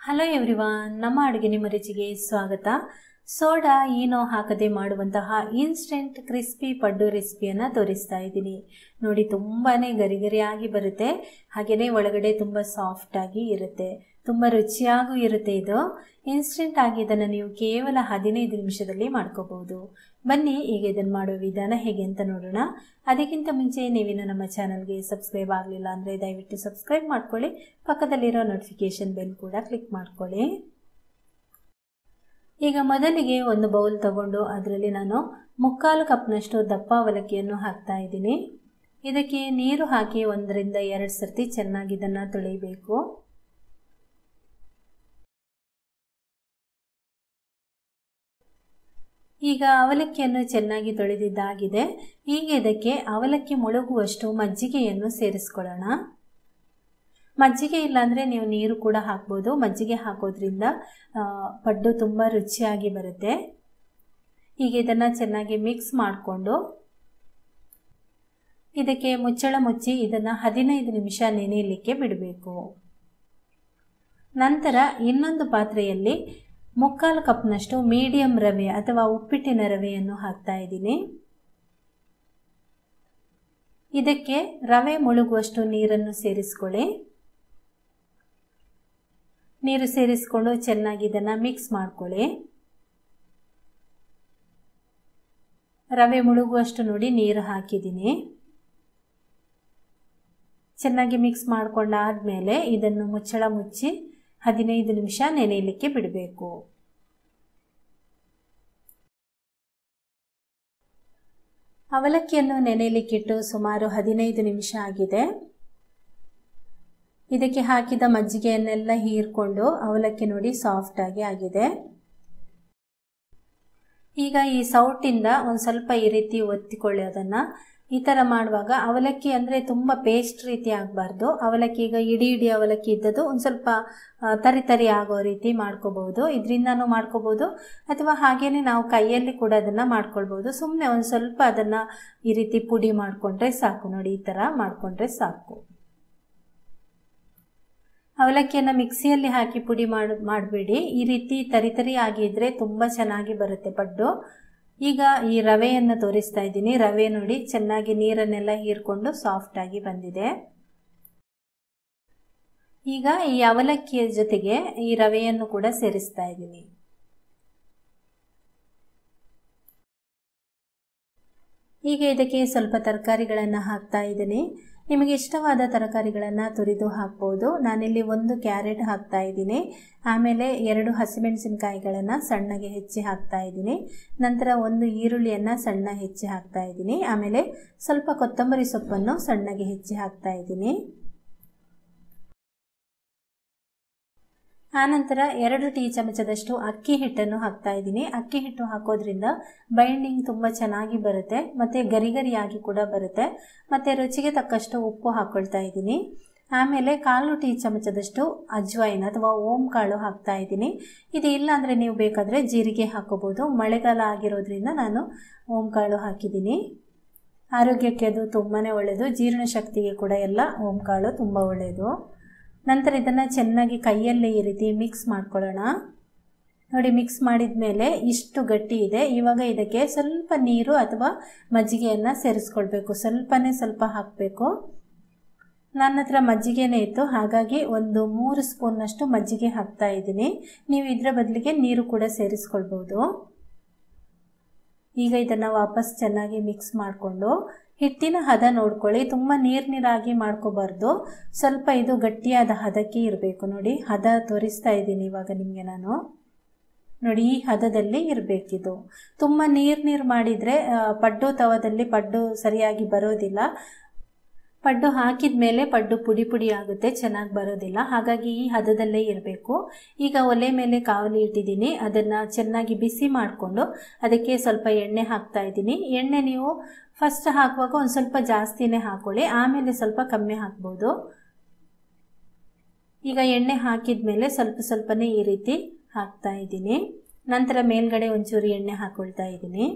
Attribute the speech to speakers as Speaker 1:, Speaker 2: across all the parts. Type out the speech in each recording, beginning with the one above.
Speaker 1: Hello everyone, ನಮ್ಮ ಅಡುಗೆ ನಿಮ್ಮ ರುಚಿಗೆ ಸ್ವಾಗತ. ಸೋಡಾ ಏನೋ ಹಾಕದೆ ಮಾಡುವಂತಹ ಇನ್ಸ್ಟೆಂಟ್ ಕ್ರಿಸ್ಪಿ ಪಡ್ಡು ರೆಸಿಪಿಯನ್ನು ತೋರಿಸ್ತಾ ಇದ್ದೀನಿ. ನೋಡಿ, ತುಂಬಾ ಗರಿಗರಿಯಾಗಿ ಬರುತ್ತೆ, ಹಾಗೆಯೇ ಒಳಗಡೆ ತುಂಬ ಸಾಫ್ಟಾಗಿ ಇರುತ್ತೆ, ತುಂಬ ರುಚಿಯಾಗೂ ಇರುತ್ತೆ. ಇದು ಇನ್ಸ್ಟೆಂಟ್ ಆಗಿ ಇದನ್ನು ನೀವು ಕೇವಲ 15 ನಿಮಿಷದಲ್ಲಿ ಮಾಡ್ಕೋಬಹುದು. ಬನ್ನಿ ಈಗ ಇದನ್ನು ಮಾಡೋ ವಿಧಾನ ಹೇಗೆ ಅಂತ ನೋಡೋಣ. ಅದಕ್ಕಿಂತ ಮುಂಚೆ ನೀವಿನ್ನು ನಮ್ಮ ಚಾನಲ್ಗೆ ಸಬ್ಸ್ಕ್ರೈಬ್ ಆಗಲಿಲ್ಲ ಅಂದರೆ ದಯವಿಟ್ಟು ಸಬ್ಸ್ಕ್ರೈಬ್ ಮಾಡ್ಕೊಳ್ಳಿ, ಪಕ್ಕದಲ್ಲಿರೋ ನೋಟಿಫಿಕೇಶನ್ ಬೆಲ್ ಕೂಡ ಕ್ಲಿಕ್ ಮಾಡ್ಕೊಳ್ಳಿ. ಈಗ ಮೊದಲಿಗೆ ಒಂದು ಬೌಲ್ ತಗೊಂಡು ಅದರಲ್ಲಿ ನಾನು 3/4 ಕಪ್ನಷ್ಟು ದಪ್ಪ ಅವಲಕ್ಕಿಯನ್ನು ಹಾಕ್ತಾ ಇದ್ದೀನಿ. ಇದಕ್ಕೆ ನೀರು ಹಾಕಿ 1 ರಿಂದ 2 ಸರ್ತಿ ಚೆನ್ನಾಗಿ ಇದನ್ನು ತೊಳೆಯಬೇಕು. ಈಗ ಅವಲಕ್ಕಿಯನ್ನು ಚೆನ್ನಾಗಿ ತೊಳೆದಿದ್ದಾಗಿದೆ. ಈಗ ಇದಕ್ಕೆ ಅವಲಕ್ಕಿ ಮುಳುಗುವಷ್ಟು ಮಜ್ಜಿಗೆಯನ್ನು ಸೇರಿಸ್ಕೊಳ್ಳೋಣ. ಮಜ್ಜಿಗೆ ಇಲ್ಲಾಂದರೆ ನೀವು ನೀರು ಕೂಡ ಹಾಕ್ಬೋದು. ಮಜ್ಜಿಗೆ ಹಾಕೋದ್ರಿಂದ ಪಡ್ಡು ತುಂಬ ರುಚಿಯಾಗಿ ಬರುತ್ತೆ. ಈಗ ಇದನ್ನು ಚೆನ್ನಾಗಿ ಮಿಕ್ಸ್ ಮಾಡಿಕೊಂಡು ಇದಕ್ಕೆ ಮುಚ್ಚಳ ಮುಚ್ಚಿ ಇದನ್ನು 15 ನಿಮಿಷ ನೆನೆಯಲಿಕ್ಕೆ ಬಿಡಬೇಕು. ನಂತರ ಇನ್ನೊಂದು ಪಾತ್ರೆಯಲ್ಲಿ 3/4 ಕಪ್ನಷ್ಟು ಮೀಡಿಯಂ ರವೆ ಅಥವಾ ಉಪ್ಪಿಟ್ಟಿನ ರವೆಯನ್ನು ಹಾಕ್ತಾ ಇದ್ದೀನಿ. ಇದಕ್ಕೆ ರವೆ ಮುಳುಗುವಷ್ಟು ನೀರನ್ನು ಸೇರಿಸ್ಕೊಳ್ಳಿ. ನೀರು ಸೇರಿಸ್ಕೊಂಡು ಚೆನ್ನಾಗಿ ಇದನ್ನು ಮಿಕ್ಸ್ ಮಾಡ್ಕೊಳ್ಳಿ. ರವೆ ಮುಳುಗುವಷ್ಟು ನೋಡಿ ನೀರು ಹಾಕಿದ್ದೀನಿ. ಚೆನ್ನಾಗಿ ಮಿಕ್ಸ್ ಮಾಡ್ಕೊಂಡಾದ್ಮೇಲೆ ಇದನ್ನು ಮುಚ್ಚಳ ಮುಚ್ಚಿ 15 ನಿಮಿಷ ನೆನೆಯಲಿಕ್ಕೆ ಬಿಡಬೇಕು. ಅವಲಕ್ಕಿಯನ್ನು ನೆನೆಯಲಿಕ್ಕಿಟ್ಟು ಸುಮಾರು 15 ನಿಮಿಷ ಆಗಿದೆ. ಇದಕ್ಕೆ ಹಾಕಿದ ಮಜ್ಜಿಗೆಯನ್ನೆಲ್ಲ ಹೀರ್ಕೊಂಡು ಅವಲಕ್ಕಿ ನೋಡಿ ಸಾಫ್ಟ್ ಆಗಿ ಆಗಿದೆ. ಈಗ ಈ ಸೌಟಿಂದ ಒಂದು ಸ್ವಲ್ಪ ಈ ರೀತಿ ಒತ್ತಿಕೊಳ್ಳಿ. ಅದನ್ನು ಈ ಥರ ಮಾಡುವಾಗ ಅವಲಕ್ಕಿ ಅಂದರೆ ತುಂಬ ಪೇಸ್ಟ್ ರೀತಿ ಆಗಬಾರ್ದು. ಅವಲಕ್ಕಿ ಈಗ ಇಡೀ ಅವಲಕ್ಕಿ ಇದ್ದದ್ದು ಒಂದು ಸ್ವಲ್ಪ ತರಿ ಆಗೋ ರೀತಿ ಮಾಡ್ಕೋಬಹುದು. ಇದರಿಂದನೂ ಮಾಡ್ಕೋಬಹುದು, ಅಥವಾ ಹಾಗೇನೆ ನಾವು ಕೈಯಲ್ಲಿ ಕೂಡ ಅದನ್ನು ಮಾಡ್ಕೊಳ್ಬೋದು. ಸುಮ್ಮನೆ ಒಂದು ಸ್ವಲ್ಪ ಅದನ್ನು ಈ ರೀತಿ ಪುಡಿ ಮಾಡಿಕೊಂಡ್ರೆ ಸಾಕು. ನೋಡಿ, ಈ ಥರ ಮಾಡಿಕೊಂಡ್ರೆ ಸಾಕು. ಅವಲಕ್ಕಿಯನ್ನು ಮಿಕ್ಸಿಯಲ್ಲಿ ಹಾಕಿ ಪುಡಿ ಮಾಡಬೇಡಿ. ಈ ರೀತಿ ತರಿ ಆಗಿದ್ರೆ ತುಂಬ ಚೆನ್ನಾಗಿ ಬರುತ್ತೆ ಪಡ್ಡು. ಈಗ ಈ ರವೆಯನ್ನು ತೋರಿಸ್ತಾ ಇದ್ದೀನಿ. ರವೆ ನೋಡಿ ಚೆನ್ನಾಗಿ ನೀರನ್ನೆಲ್ಲ ಹೀರ್ಕೊಂಡು ಸಾಫ್ಟ್ ಆಗಿ ಬಂದಿದೆ. ಈಗ ಈ ಅವಲಕ್ಕಿಯ ಜೊತೆಗೆ ಈ ರವೆಯನ್ನು ಕೂಡ ಸೇರಿಸ್ತಾ ಇದ್ದೀನಿ. ಈಗ ಇದಕ್ಕೆ ಸ್ವಲ್ಪ ತರಕಾರಿಗಳನ್ನು ಹಾಕ್ತಾ ಇದ್ದೀನಿ. ನಿಮಗೆ ಇಷ್ಟವಾದ ತರಕಾರಿಗಳನ್ನು ತುರಿದು ಹಾಕ್ಬೋದು. ನಾನಿಲ್ಲಿ 1 ಕ್ಯಾರೆಟ್ ಹಾಕ್ತಾ ಇದ್ದೀನಿ. ಆಮೇಲೆ 2 ಹಸಿಮೆಣಸಿನಕಾಯಿಗಳನ್ನು ಸಣ್ಣಗೆ ಹೆಚ್ಚಿ ಹಾಕ್ತಾ ಇದ್ದೀನಿ. ನಂತರ 1 ಈರುಳ್ಳಿಯನ್ನು ಸಣ್ಣ ಹೆಚ್ಚಿ ಹಾಕ್ತಾ ಇದ್ದೀನಿ. ಆಮೇಲೆ ಸ್ವಲ್ಪ ಕೊತ್ತಂಬರಿ ಸೊಪ್ಪನ್ನು ಸಣ್ಣಗೆ ಹೆಚ್ಚಿ ಹಾಕ್ತಾ ಇದ್ದೀನಿ. ಆನಂತರ 2 ಟೀ ಚಮಚದಷ್ಟು ಅಕ್ಕಿ ಹಿಟ್ಟನ್ನು ಹಾಕ್ತಾ ಇದ್ದೀನಿ. ಅಕ್ಕಿ ಹಿಟ್ಟು ಹಾಕೋದ್ರಿಂದ ಬೈಂಡಿಂಗ್ ತುಂಬ ಚೆನ್ನಾಗಿ ಬರುತ್ತೆ, ಮತ್ತು ಗರಿಗರಿಯಾಗಿ ಕೂಡ ಬರುತ್ತೆ. ಮತ್ತು ರುಚಿಗೆ ತಕ್ಕಷ್ಟು ಉಪ್ಪು ಹಾಕ್ಕೊಳ್ತಾ ಇದ್ದೀನಿ. ಆಮೇಲೆ 1/4 ಟೀ ಚಮಚದಷ್ಟು ಅಜ್ವೈನ್ ಅಥವಾ ಓಂ ಕಾಳು ಹಾಕ್ತಾ ಇದ್ದೀನಿ. ಇದು ಇಲ್ಲ ಅಂದರೆ ನೀವು ಬೇಕಾದರೆ ಜೀರಿಗೆ ಹಾಕೋಬೋದು. ಮಳೆಗಾಲ ಆಗಿರೋದ್ರಿಂದ ನಾನು ಓಂ ಕಾಳು ಹಾಕಿದ್ದೀನಿ. ಆರೋಗ್ಯಕ್ಕೆ ಅದು ತುಂಬಾ ಒಳ್ಳೆಯದು. ಜೀರ್ಣಶಕ್ತಿಗೆ ಕೂಡ ಎಲ್ಲ ಓಂ ಕಾಳು ತುಂಬ ಒಳ್ಳೆಯದು. ನಂತರ ಇದನ್ನು ಚೆನ್ನಾಗಿ ಕೈಯಲ್ಲೇ ಈ ರೀತಿ ಮಿಕ್ಸ್ ಮಾಡ್ಕೊಳ್ಳೋಣ. ನೋಡಿ, ಮಿಕ್ಸ್ ಮಾಡಿದ ಮೇಲೆ ಇಷ್ಟು ಗಟ್ಟಿ ಇದೆ. ಇವಾಗ ಇದಕ್ಕೆ ಸ್ವಲ್ಪ ನೀರು ಅಥವಾ ಮಜ್ಜಿಗೆಯನ್ನು ಸೇರಿಸ್ಕೊಳ್ಬೇಕು. ಸ್ವಲ್ಪ ಹಾಕಬೇಕು. ನನ್ನ ಹತ್ರ ಮಜ್ಜಿಗೆನೇ ಇತ್ತು, ಹಾಗಾಗಿ ಒಂದು 3 ಸ್ಪೂನ್ನಷ್ಟು ಮಜ್ಜಿಗೆ ಹಾಕ್ತಾ ಇದ್ದೀನಿ. ನೀವು ಇದರ ಬದಲಿಗೆ ನೀರು ಕೂಡ ಸೇರಿಸ್ಕೊಳ್ಬೋದು. ಈಗ ಇದನ್ನು ವಾಪಸ್ ಚೆನ್ನಾಗಿ ಮಿಕ್ಸ್ ಮಾಡಿಕೊಂಡು ಹಿಟ್ಟಿನ ಹದ ನೋಡ್ಕೊಳ್ಳಿ. ತುಂಬ ನೀರಾಗಿ ಮಾಡ್ಕೋಬಾರ್ದು. ಸ್ವಲ್ಪ ಇದು ಗಟ್ಟಿಯಾದ ಹದಕ್ಕೆ ಇರಬೇಕು. ನೋಡಿ, ಹದ ತೋರಿಸ್ತಾ ಇದ್ದೀನಿ ಇವಾಗ ನಿಮಗೆ ನಾನು. ನೋಡಿ, ಈ ಹದದಲ್ಲಿ ಇರಬೇಕಿದು. ತುಂಬ ನೀರು ಮಾಡಿದರೆ ಪಡ್ಡು ತವದಲ್ಲಿ ಪಡ್ಡು ಸರಿಯಾಗಿ ಬರೋದಿಲ್ಲ. ಪಡ್ಡು ಹಾಕಿದ ಮೇಲೆ ಪಡ್ಡು ಪುಡಿ ಆಗುತ್ತೆ, ಚೆನ್ನಾಗಿ ಬರೋದಿಲ್ಲ. ಹಾಗಾಗಿ ಈ ಹದದಲ್ಲೇ ಇರಬೇಕು. ಈಗ ಒಲೆ ಮೇಲೆ ಕಾವಲಿ ಇಟ್ಟಿದ್ದೀನಿ. ಅದನ್ನು ಚೆನ್ನಾಗಿ ಬಿಸಿ ಮಾಡಿಕೊಂಡು ಅದಕ್ಕೆ ಸ್ವಲ್ಪ ಎಣ್ಣೆ ಹಾಕ್ತಾ ಇದ್ದೀನಿ. ಎಣ್ಣೆ ನೀವು ಫಸ್ಟ್ ಹಾಕುವಾಗ ಒಂದು ಸ್ವಲ್ಪ ಜಾಸ್ತಿನೇ ಹಾಕೊಳ್ಳಿ, ಆಮೇಲೆ ಸ್ವಲ್ಪ ಕಮ್ಮಿ ಹಾಕ್ಬೋದು. ಈಗ ಎಣ್ಣೆ ಹಾಕಿದ ಮೇಲೆ ಸ್ವಲ್ಪನೇ ಈ ರೀತಿ ಹಾಕ್ತಾ ಇದ್ದೀನಿ. ನಂತರ ಮೇಲ್ಗಡೆ ಒಂಚೂರು ಎಣ್ಣೆ ಹಾಕ್ಕೊಳ್ತಾ ಇದ್ದೀನಿ.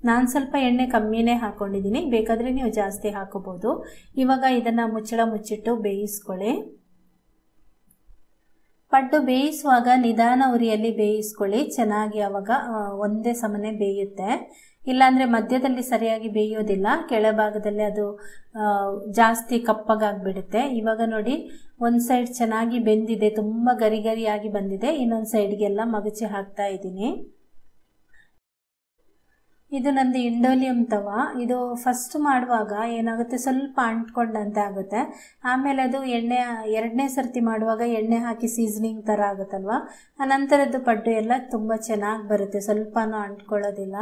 Speaker 1: ನಾನು ಸ್ವಲ್ಪ ಎಣ್ಣೆ ಕಮ್ಮಿನೇ ಹಾಕ್ಕೊಂಡಿದ್ದೀನಿ, ಬೇಕಾದರೆ ನೀವು ಜಾಸ್ತಿ ಹಾಕೋಬೋದು. ಇವಾಗ ಇದನ್ನು ಮುಚ್ಚಳ ಮುಚ್ಚಿಟ್ಟು ಬೇಯಿಸ್ಕೊಳ್ಳಿ. ಪಡ್ಡು ಬೇಯಿಸುವಾಗ ನಿಧಾನ ಉರಿಯಲ್ಲಿ ಬೇಯಿಸ್ಕೊಳ್ಳಿ, ಚೆನ್ನಾಗಿ ಆವಾಗ ಒಂದೇ ಸಮನೆ ಬೇಯುತ್ತೆ. ಇಲ್ಲಾಂದರೆ ಮಧ್ಯದಲ್ಲಿ ಸರಿಯಾಗಿ ಬೇಯೋದಿಲ್ಲ, ಕೆಳಭಾಗದಲ್ಲಿ ಅದು ಜಾಸ್ತಿ ಕಪ್ಪಗಾಗ್ಬಿಡುತ್ತೆ. ಇವಾಗ ನೋಡಿ ಒಂದು ಸೈಡ್ ಚೆನ್ನಾಗಿ ಬೆಂದಿದೆ, ತುಂಬ ಗರಿ ಗರಿಯಾಗಿ ಬಂದಿದೆ. ಇನ್ನೊಂದು ಸೈಡ್ಗೆಲ್ಲ ಮಗಚಿ ಹಾಕ್ತಾ ಇದ್ದೀನಿ. ಇದು ನಂದು ಇಂಡೋಲಿಯಂ ತವ. ಇದು ಫಸ್ಟ್ ಮಾಡುವಾಗ ಏನಾಗುತ್ತೆ, ಸ್ವಲ್ಪ ಅಂಟ್ಕೊಂಡಂತೆ ಆಗುತ್ತೆ. ಆಮೇಲೆ ಅದು ಎಣ್ಣೆ ಎರಡನೇ ಸರ್ತಿ ಮಾಡುವಾಗ ಎಣ್ಣೆ ಹಾಕಿ ಸೀಸನಿಂಗ್ ಥರ ಆಗುತ್ತಲ್ವ, ಅನಂತರದ್ದು ಪಡ್ಡು ಎಲ್ಲ ತುಂಬ ಚೆನ್ನಾಗಿ ಬರುತ್ತೆ, ಸ್ವಲ್ಪನೂ ಅಂಟ್ಕೊಳ್ಳೋದಿಲ್ಲ.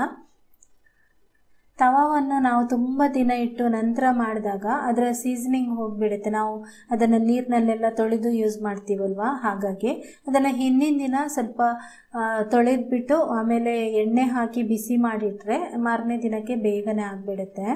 Speaker 1: ತವಾವನ್ನು ನಾವು ತುಂಬ ದಿನ ಇಟ್ಟು ನಂತರ ಮಾಡಿದಾಗ ಅದರ ಸೀಸನಿಂಗ್ ಹೋಗಿಬಿಡುತ್ತೆ. ನಾವು ಅದನ್ನು ನೀರಿನಲ್ಲೆಲ್ಲ ತೊಳೆದು ಯೂಸ್ ಮಾಡ್ತೀವಲ್ವ, ಹಾಗಾಗಿ ಅದನ್ನು ಹಿಂದಿನ ದಿನ ಸ್ವಲ್ಪ ತೊಳೆದ್ಬಿಟ್ಟು ಆಮೇಲೆ ಎಣ್ಣೆ ಹಾಕಿ ಬಿಸಿ ಮಾಡಿಟ್ರೆ ಮಾರನೇ ದಿನಕ್ಕೆ ಬೇಗನೆ ಆಗಿಬಿಡುತ್ತೆ.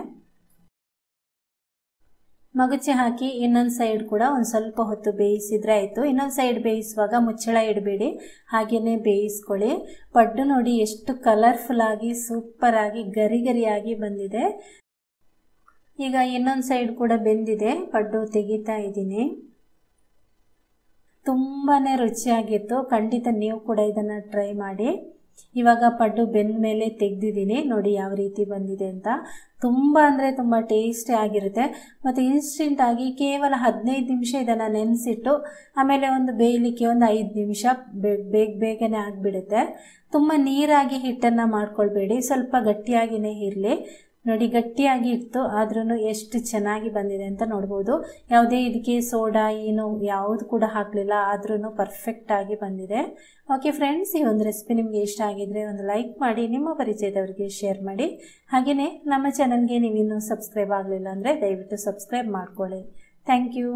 Speaker 1: ಮಗುಚಿ ಹಾಕಿ ಇನ್ನೊಂದು ಸೈಡ್ ಕೂಡ ಒಂದು ಸ್ವಲ್ಪ ಹೊತ್ತು ಬೇಯಿಸಿದ್ರೆ ಆಯಿತು. ಇನ್ನೊಂದು ಸೈಡ್ ಬೇಯಿಸುವಾಗ ಮುಚ್ಚಳ ಇಡಬೇಡಿ, ಹಾಗೆಯೇ ಬೇಯಿಸ್ಕೊಳ್ಳಿ. ಪಡ್ಡು ನೋಡಿ ಎಷ್ಟು ಕಲರ್ಫುಲ್ಲಾಗಿ ಸೂಪರಾಗಿ ಗರಿ ಗರಿಯಾಗಿ ಬಂದಿದೆ. ಈಗ ಇನ್ನೊಂದು ಸೈಡ್ ಕೂಡ ಬೆಂದಿದೆ, ಪಡ್ಡು ತೆಗಿತಾ ಇದ್ದೀನಿ. ತುಂಬಾ ರುಚಿಯಾಗಿತ್ತು, ಖಂಡಿತ ನೀವು ಕೂಡ ಇದನ್ನು ಟ್ರೈ ಮಾಡಿ. ಇವಾಗ ಪಡ್ಡು ಬೆಂದ ಮೇಲೆ ತೆಗೆದಿದ್ದೀನಿ, ನೋಡಿ ಯಾವ ರೀತಿ ಬಂದಿದೆ ಅಂತ. ತುಂಬ ಅಂದರೆ ತುಂಬ ಟೇಸ್ಟಿ ಆಗಿರುತ್ತೆ. ಮತ್ತು ಇನ್ಸ್ಟೆಂಟಾಗಿ ಕೇವಲ 15 ನಿಮಿಷ ಇದನ್ನು ನೆನೆಸಿಟ್ಟು ಆಮೇಲೆ ಒಂದು ಬೇಯಲಿಕ್ಕೆ ಒಂದು 5 ನಿಮಿಷ ಬೇಗನೆ ಆಗಿಬಿಡುತ್ತೆ. ತುಂಬ ನೀರಾಗಿ ಹಿಟ್ಟನ್ನು ಮಾಡ್ಕೊಳ್ಬೇಡಿ, ಸ್ವಲ್ಪ ಗಟ್ಟಿಯಾಗಿಯೇ ಇರಲಿ. ನೋಡಿ ಗಟ್ಟಿಯಾಗಿ ಇತ್ತು, ಆದ್ರೂ ಎಷ್ಟು ಚೆನ್ನಾಗಿ ಬಂದಿದೆ ಅಂತ ನೋಡ್ಬೋದು. ಯಾವುದೇ ಇದಕ್ಕೆ ಸೋಡಾ ಏನು ಯಾವುದು ಕೂಡ ಹಾಕಲಿಲ್ಲ, ಆದ್ರೂ ಪರ್ಫೆಕ್ಟಾಗಿ ಬಂದಿದೆ. ಓಕೆ ಫ್ರೆಂಡ್ಸ್, ಈ ಒಂದು ರೆಸಿಪಿ ನಿಮಗೆ ಇಷ್ಟ ಆಗಿದ್ರೆ ಒಂದು ಲೈಕ್ ಮಾಡಿ, ನಿಮ್ಮ ಪರಿಚಯದವರಿಗೆ ಶೇರ್ ಮಾಡಿ. ಹಾಗೆಯೇ ನಮ್ಮ ಚಾನಲ್ಗೆ ನೀವಿನ್ನೂ ಸಬ್ಸ್ಕ್ರೈಬ್ ಆಗಲಿಲ್ಲ ಅಂದರೆ ದಯವಿಟ್ಟು ಸಬ್ಸ್ಕ್ರೈಬ್ ಮಾಡ್ಕೊಳ್ಳಿ. Thank you.